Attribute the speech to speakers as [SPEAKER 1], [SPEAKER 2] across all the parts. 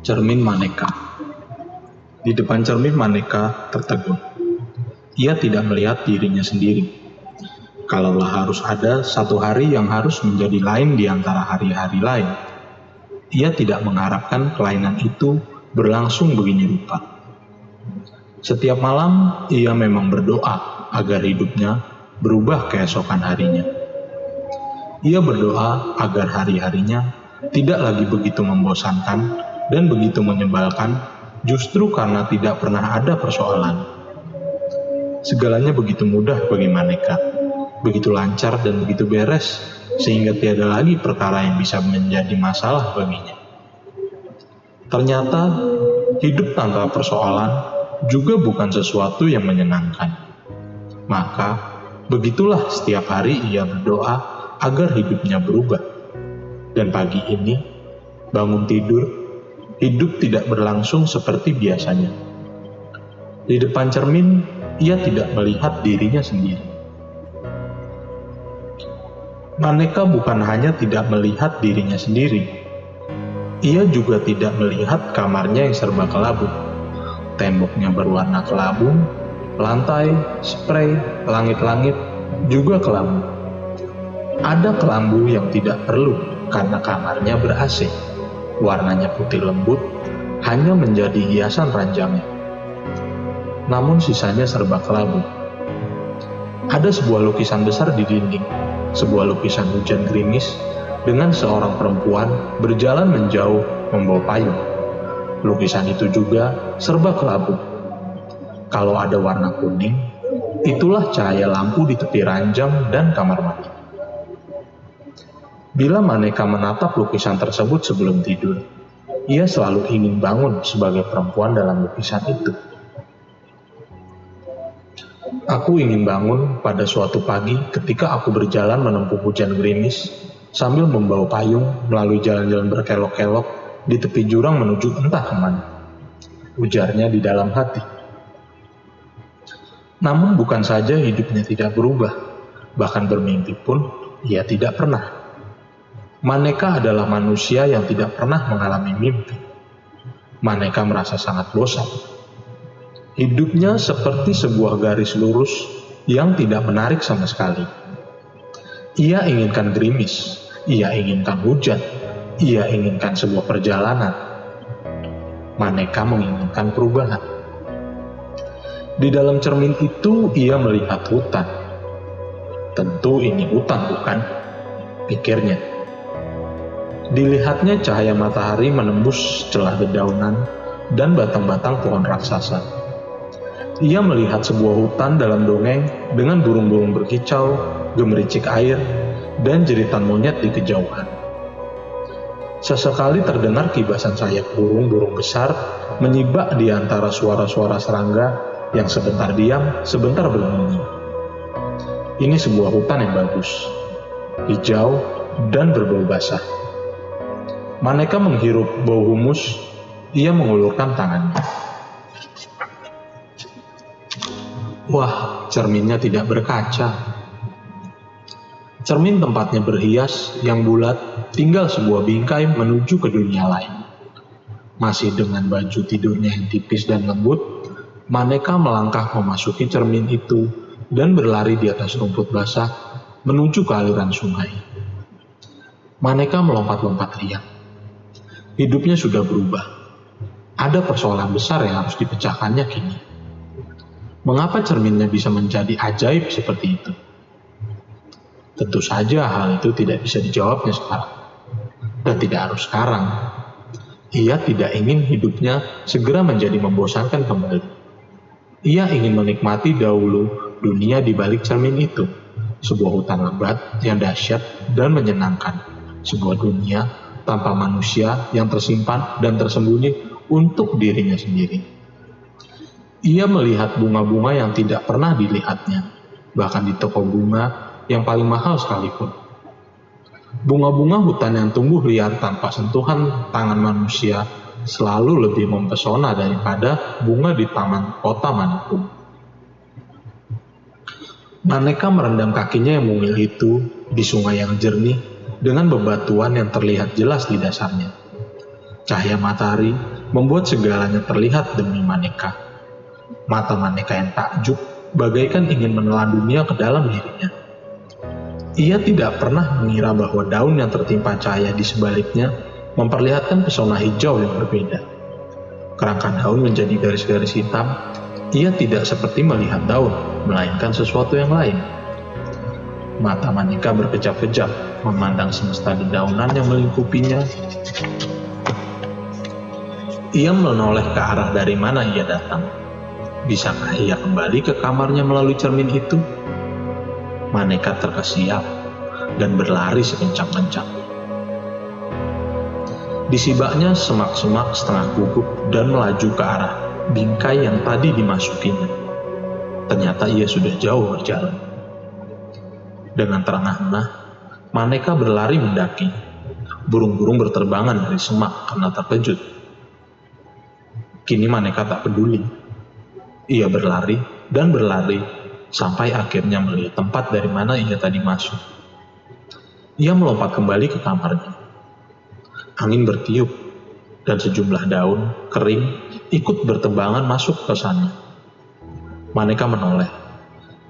[SPEAKER 1] Cermin Maneka. Di depan cermin Maneka tertegun. Ia tidak melihat dirinya sendiri. Kalaulah harus ada satu hari yang harus menjadi lain di antara hari-hari lain, ia tidak mengharapkan kelainan itu berlangsung begini rupa. Setiap malam ia memang berdoa agar hidupnya berubah keesokan harinya. Ia berdoa agar hari-harinya tidak lagi begitu membosankan dan begitu menyebalkan, justru karena tidak pernah ada persoalan. Segalanya begitu mudah bagi Maneka, begitu lancar dan begitu beres, sehingga tiada lagi perkara yang bisa menjadi masalah baginya. Ternyata, hidup tanpa persoalan juga bukan sesuatu yang menyenangkan. Maka, begitulah setiap hari ia berdoa agar hidupnya berubah. Dan pagi ini, bangun tidur, hidup tidak berlangsung seperti biasanya. Di depan cermin, ia tidak melihat dirinya sendiri. Maneka bukan hanya tidak melihat dirinya sendiri, ia juga tidak melihat kamarnya yang serba kelabu. Temboknya berwarna kelabu, lantai, spray, langit-langit juga kelabu. Ada kelambu yang tidak perlu karena kamarnya ber-AC. Warnanya putih lembut, hanya menjadi hiasan ranjangnya. Namun sisanya serba kelabu. Ada sebuah lukisan besar di dinding, sebuah lukisan hujan gerimis dengan seorang perempuan berjalan menjauh membawa payung. Lukisan itu juga serba kelabu. Kalau ada warna kuning, itulah cahaya lampu di tepi ranjang dan kamar mandi. Bila Maneka menatap lukisan tersebut sebelum tidur, ia selalu ingin bangun sebagai perempuan dalam lukisan itu. Aku ingin bangun pada suatu pagi ketika aku berjalan menempuh hujan gerimis sambil membawa payung melalui jalan-jalan berkelok-kelok di tepi jurang menuju entah kemana. Ujarnya di dalam hati. Namun bukan saja hidupnya tidak berubah, bahkan bermimpi pun ia tidak pernah. Maneka adalah manusia yang tidak pernah mengalami mimpi. Maneka merasa sangat bosan. Hidupnya seperti sebuah garis lurus yang tidak menarik sama sekali. Ia inginkan gerimis, ia inginkan hujan, ia inginkan sebuah perjalanan. Maneka menginginkan perubahan. Di dalam cermin itu ia melihat hutan. Tentu ini hutan bukan? Pikirnya. Dilihatnya cahaya matahari menembus celah dedaunan dan batang-batang pohon raksasa. Ia melihat sebuah hutan dalam dongeng dengan burung-burung berkicau, gemericik air, dan jeritan monyet di kejauhan. Sesekali terdengar kibasan sayap burung-burung besar menyibak di antara suara-suara serangga yang sebentar diam, sebentar berbunyi. Ini sebuah hutan yang bagus, hijau, dan berbau basah. Maneka menghirup bau humus, ia mengulurkan tangannya. Wah, cerminnya tidak berkaca. Cermin tempatnya berhias, yang bulat, tinggal sebuah bingkai menuju ke dunia lain. Masih dengan baju tidurnya yang tipis dan lembut, Maneka melangkah memasuki cermin itu dan berlari di atas rumput basah menuju ke aliran sungai. Maneka melompat-lompat riang. Hidupnya sudah berubah. Ada persoalan besar yang harus dipecahkannya kini. Mengapa cerminnya bisa menjadi ajaib seperti itu? Tentu saja hal itu tidak bisa dijawabnya sekarang. Dan tidak harus sekarang. Ia tidak ingin hidupnya segera menjadi membosankan kembali. Ia ingin menikmati dahulu dunia di balik cermin itu. Sebuah hutan lebat yang dahsyat dan menyenangkan. Sebuah dunia tanpa manusia yang tersimpan dan tersembunyi untuk dirinya sendiri. Ia melihat bunga-bunga yang tidak pernah dilihatnya, bahkan di toko bunga yang paling mahal sekalipun. Bunga-bunga hutan yang tumbuh liar tanpa sentuhan tangan manusia selalu lebih mempesona daripada bunga di taman kota manapun. Maneka merendam kakinya yang mungil itu di sungai yang jernih dengan bebatuan yang terlihat jelas di dasarnya. Cahaya matahari membuat segalanya terlihat demi Maneka. Mata Maneka yang takjub bagaikan ingin menelan dunia ke dalam dirinya. Ia tidak pernah mengira bahwa daun yang tertimpa cahaya di sebaliknya memperlihatkan pesona hijau yang berbeda. Kerangka daun menjadi garis-garis hitam. Ia tidak seperti melihat daun, melainkan sesuatu yang lain. Mata Maneka berkejap-kejap memandang semesta dedaunan yang melingkupinya. Ia menoleh ke arah dari mana ia datang. Bisakah ia kembali ke kamarnya melalui cermin itu? Maneka terkesiap dan berlari sekencang-kencangnya. Disibaknya semak-semak setengah gugup dan melaju ke arah bingkai yang tadi dimasukinya. Ternyata ia sudah jauh berjalan. Dengan terengah-engah, Maneka berlari mendaki. Burung-burung berterbangan dari semak karena terkejut. Kini Maneka tak peduli. Ia berlari dan berlari sampai akhirnya melihat tempat dari mana ia tadi masuk. Ia melompat kembali ke kamarnya. Angin bertiup dan sejumlah daun kering ikut bertebangan masuk ke sana. Maneka menoleh.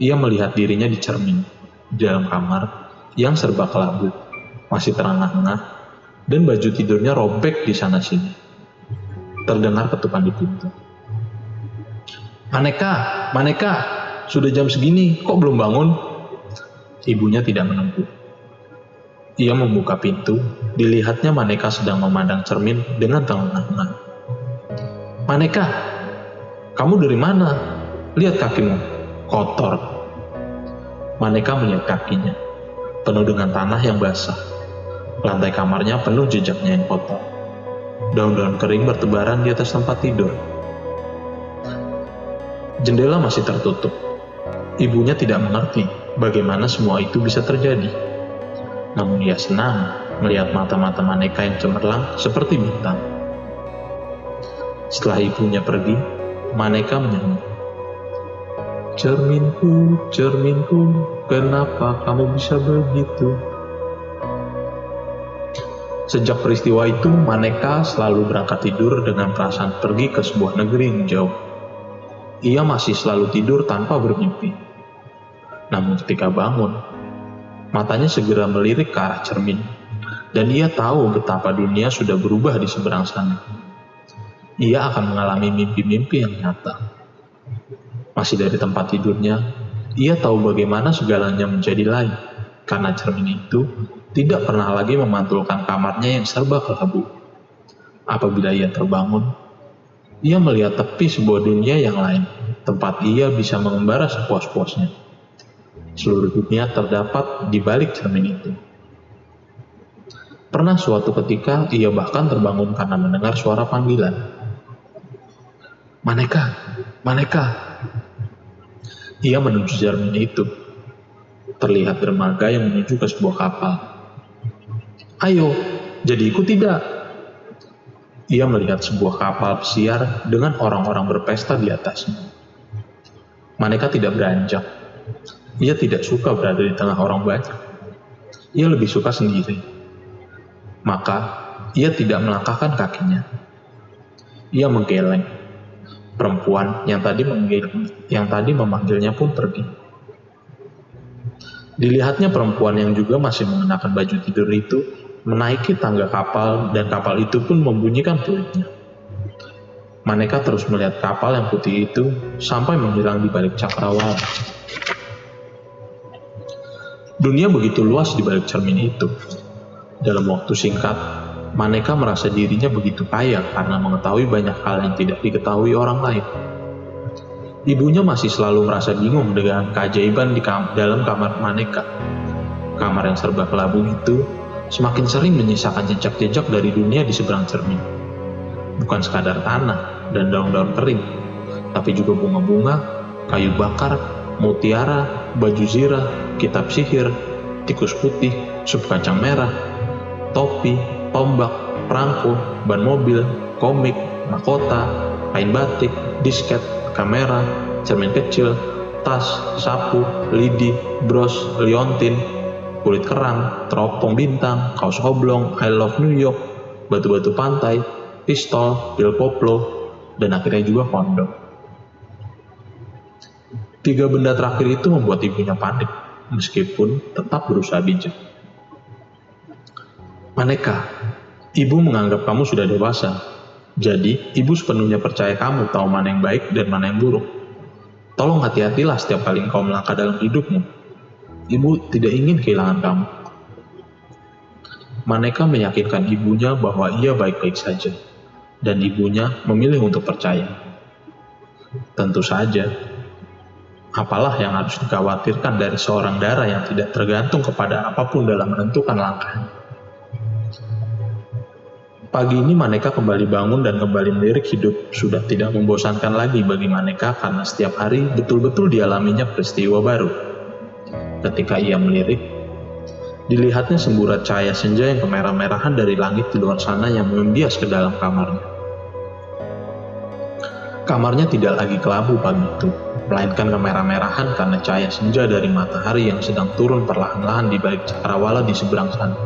[SPEAKER 1] Ia melihat dirinya di cermin di dalam kamar yang serba kelabu, masih terengah-engah, dan baju tidurnya robek di sana-sini. Terdengar ketukan di pintu. Maneka, Maneka, sudah jam segini, kok belum bangun? Ibunya tidak menunggu. Ia membuka pintu, dilihatnya Maneka sedang memandang cermin dengan terengah-engah. Maneka, kamu dari mana? Lihat kakimu, kotor. Maneka melihat kakinya, penuh dengan tanah yang basah. Lantai kamarnya penuh jejaknya yang kotor. Daun-daun kering bertebaran di atas tempat tidur. Jendela masih tertutup. Ibunya tidak mengerti bagaimana semua itu bisa terjadi. Namun ia senang melihat mata-mata Maneka yang cemerlang seperti bintang. Setelah ibunya pergi, Maneka menyanyi. Cerminku, cerminku, kenapa kamu bisa begitu? Sejak peristiwa itu, Maneka selalu berangkat tidur dengan perasaan pergi ke sebuah negeri yang jauh. Ia masih selalu tidur tanpa bermimpi. Namun ketika bangun, matanya segera melirik ke arah cermin, dan ia tahu betapa dunia sudah berubah di seberang sana. Ia akan mengalami mimpi-mimpi yang nyata. Masih dari tempat tidurnya, ia tahu bagaimana segalanya menjadi lain, karena cermin itu tidak pernah lagi memantulkan kamarnya yang serba kelabu. Apabila ia terbangun, ia melihat tepi sebuah dunia yang lain, tempat ia bisa mengembara sepuas-puasnya. Seluruh dunia terdapat di balik cermin itu. Pernah suatu ketika ia bahkan terbangun karena mendengar suara panggilan. Maneka, Maneka. Ia menuju cermin itu. Terlihat dermaga yang menuju ke sebuah kapal. Ayo, jadi ikut tidak? Ia melihat sebuah kapal pesiar dengan orang-orang berpesta di atasnya. Maneka tidak beranjak. Ia tidak suka berada di tengah orang banyak. Ia lebih suka sendiri. Maka, ia tidak melangkahkan kakinya. Ia menggeleng. Perempuan yang tadi memanggilnya pun pergi. Dilihatnya perempuan yang juga masih mengenakan baju tidur itu menaiki tangga kapal, dan kapal itu pun membunyikan peluitnya. Maneka terus melihat kapal yang putih itu sampai menghilang di balik cakrawala. Dunia begitu luas di balik cermin itu. Dalam waktu singkat, Maneka merasa dirinya begitu kaya karena mengetahui banyak hal yang tidak diketahui orang lain. Ibunya masih selalu merasa bingung dengan keajaiban di dalam kamar Maneka. Kamar yang serba kelabu itu semakin sering menyisakan jejak-jejak dari dunia di seberang cermin. Bukan sekadar tanah dan daun-daun kering, tapi juga bunga-bunga, kayu bakar, mutiara, baju zirah, kitab sihir, tikus putih, sup kacang merah, topi, tombak, perangko, ban mobil, komik, mahkota, kain batik, disket, kamera, cermin kecil, tas, sapu, lidi, bros, liontin, kulit kerang, teropong bintang, kaos oblong, I love New York, batu-batu pantai, pistol, pil koplo, dan akhirnya juga kondom. 3 benda terakhir itu membuat ibunya panik, meskipun tetap berusaha bijak. Maneka, ibu menganggap kamu sudah dewasa, jadi ibu sepenuhnya percaya kamu tahu mana yang baik dan mana yang buruk. Tolong hati-hatilah setiap kali engkau melangkah dalam hidupmu. Ibu tidak ingin kehilangan kamu. Maneka meyakinkan ibunya bahwa ia baik-baik saja, dan ibunya memilih untuk percaya. Tentu saja, apalah yang harus dikhawatirkan dari seorang Dara yang tidak tergantung kepada apapun dalam menentukan langkahnya. Pagi ini Maneka kembali bangun dan kembali melirik hidup. Sudah tidak membosankan lagi bagi Maneka karena setiap hari betul-betul dialaminya peristiwa baru. Ketika ia melirik, dilihatnya semburat cahaya senja yang kemerah-merahan dari langit di luar sana yang membias ke dalam kamarnya. Kamarnya tidak lagi kelabu pagi itu, melainkan kemerah-merahan karena cahaya senja dari matahari yang sedang turun perlahan-lahan di balik cakrawala di seberang sana.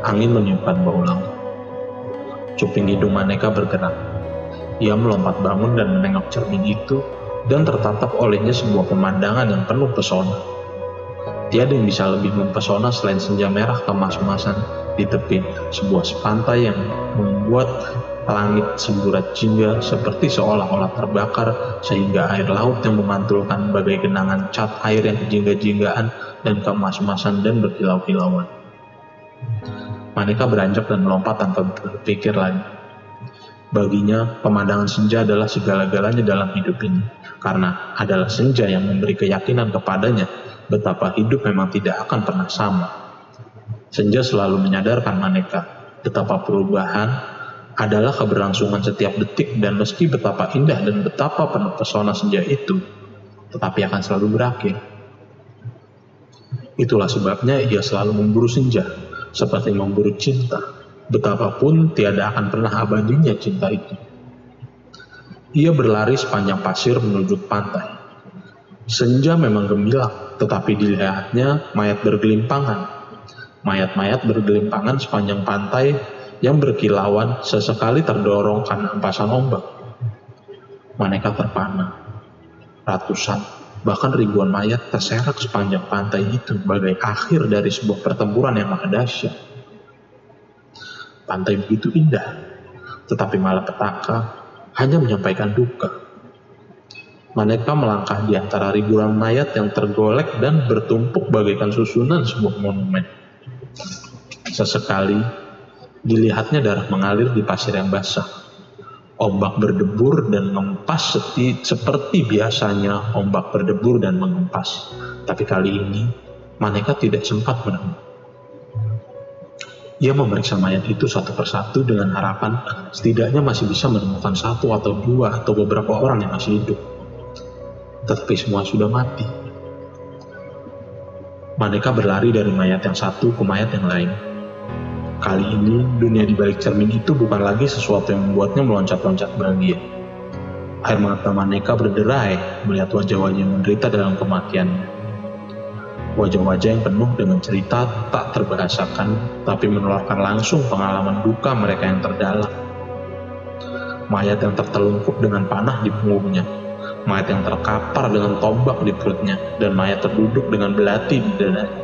[SPEAKER 1] Angin meniupkan bau laut. Cuping hidung Maneka bergerak. Ia melompat bangun dan menengok cermin itu, dan tertatap olehnya sebuah pemandangan yang penuh pesona. Tiada yang bisa lebih mempesona selain senja merah kemas-kemasan di tepi sebuah pantai yang membuat langit semburat jingga seperti seolah-olah terbakar, sehingga air laut yang memantulkan bagai genangan cat air yang jingga-jinggaan dan kemas-kemasan dan berkilau-kilauan. Maneka beranjak dan melompat tanpa berpikir lagi. Baginya, pemandangan senja adalah segala-galanya dalam hidup ini, karena adalah senja yang memberi keyakinan kepadanya betapa hidup memang tidak akan pernah sama. Senja selalu menyadarkan Maneka betapa perubahan adalah keberlangsungan setiap detik, dan meski betapa indah dan betapa penuh pesona senja itu, tetapi akan selalu berakhir. Itulah sebabnya ia selalu memburu senja, seperti memburu cinta, betapapun tiada akan pernah abadinya cinta itu. Ia berlari sepanjang pasir menuju pantai. Senja memang gemilang, tetapi dilihatnya mayat bergelimpangan. Mayat-mayat bergelimpangan sepanjang pantai yang berkilauan sesekali terdorong karena hempasan ombak. Maneka terpana. Ratusan, bahkan ribuan mayat terserak sepanjang pantai itu bagai akhir dari sebuah pertempuran yang maha dahsyat. Pantai begitu indah, tetapi malapetaka hanya menyampaikan duka. Maneka melangkah di antara ribuan mayat yang tergolek dan bertumpuk bagaikan susunan sebuah monumen. Sesekali, dilihatnya darah mengalir di pasir yang basah. Ombak berdebur dan mengempas seperti biasanya ombak berdebur dan mengempas. Tapi kali ini, Maneka tidak sempat menang. Ia memeriksa mayat itu satu persatu dengan harapan setidaknya masih bisa menemukan satu atau dua atau beberapa orang yang masih hidup. Tetapi semua sudah mati. Maneka berlari dari mayat yang satu ke mayat yang lain. Kali ini, dunia di balik cermin itu bukan lagi sesuatu yang membuatnya meloncat-loncat bahagia. Air mata Maneka berderai melihat wajah-wajah yang menderita dalam kematiannya. Wajah-wajah yang penuh dengan cerita tak terbahasakan, tapi menularkan langsung pengalaman duka mereka yang terdalam. Mayat yang tertelungkup dengan panah di punggungnya, mayat yang terkapar dengan tombak di perutnya, dan mayat terduduk dengan belati di dadanya.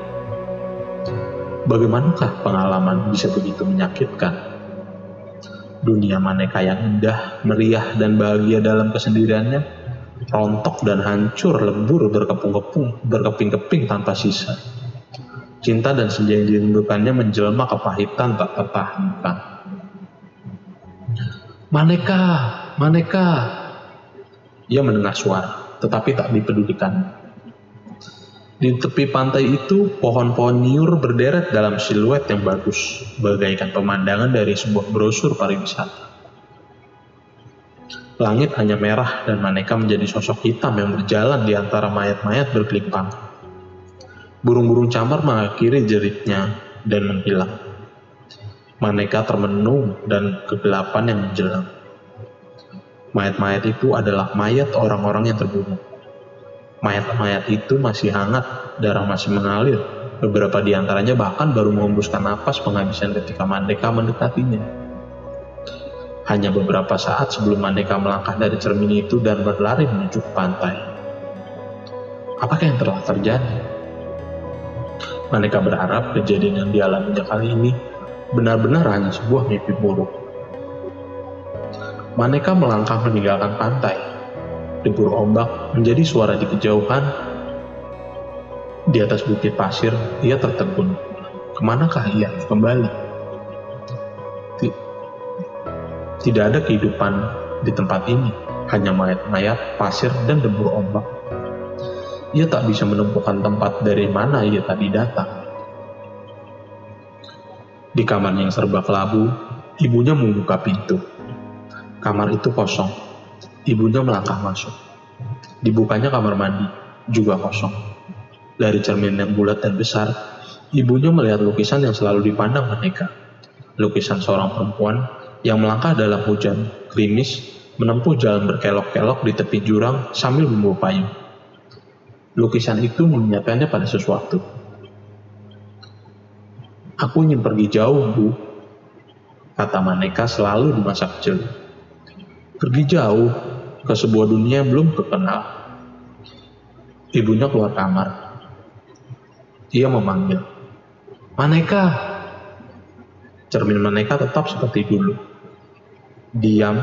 [SPEAKER 1] Bagaimanakah pengalaman bisa begitu menyakitkan? Dunia Maneka yang indah, meriah, dan bahagia dalam kesendiriannya, rontok dan hancur lebur berkeping-keping tanpa sisa. Cinta dan senja yang dirindukannya menjelma kepahitan tak tertahankan. Maneka, Maneka! Ia mendengar suara, tetapi tak dipedulikan. Di tepi pantai itu, pohon-pohon nyiur berderet dalam siluet yang bagus, bagaikan pemandangan dari sebuah brosur pariwisata. Langit hanya merah dan Maneka menjadi sosok hitam yang berjalan di antara mayat-mayat berkelimpang. Burung-burung camar mengakhiri jeritnya dan menghilang. Maneka termenung dan kegelapan yang menjelang. Mayat-mayat itu adalah mayat orang-orang yang terbunuh. Mayat-mayat itu masih hangat, darah masih mengalir. Beberapa di antaranya bahkan baru mengembuskan napas penghabisan ketika Maneka mendekatinya. Hanya beberapa saat sebelum Maneka melangkah dari cermin itu dan berlari menuju ke pantai. Apakah yang telah terjadi? Maneka berharap kejadian yang dialaminya kali ini benar-benar hanya sebuah mimpi buruk. Maneka melangkah meninggalkan pantai. Debur ombak menjadi suara di kejauhan. Di atas bukit pasir, ia tertegun. Kemanakah ia harus kembali? Tidak ada kehidupan di tempat ini, hanya mayat-mayat, pasir, dan debur ombak. Ia tak bisa menemukan tempat dari mana ia tadi datang. Di kamar yang serba kelabu, ibunya membuka pintu. Kamar itu kosong. Ibunya melangkah masuk. Dibukanya kamar mandi, juga kosong. Dari cermin yang bulat dan besar, ibunya melihat lukisan yang selalu dipandang Maneka. Lukisan seorang perempuan yang melangkah dalam hujan gerimis, menempuh jalan berkelok-kelok di tepi jurang sambil membawa payung. Lukisan itu mengingatkannya pada sesuatu. "Aku ingin pergi jauh, Bu," kata Maneka selalu di masa kecil. Pergi jauh, ke sebuah dunia yang belum terkenal. Ibunya keluar kamar. Ia memanggil, "Maneka!" Cermin Maneka tetap seperti dulu. Diam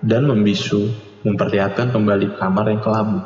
[SPEAKER 1] dan membisu, memperlihatkan kembali kamar yang kelabu.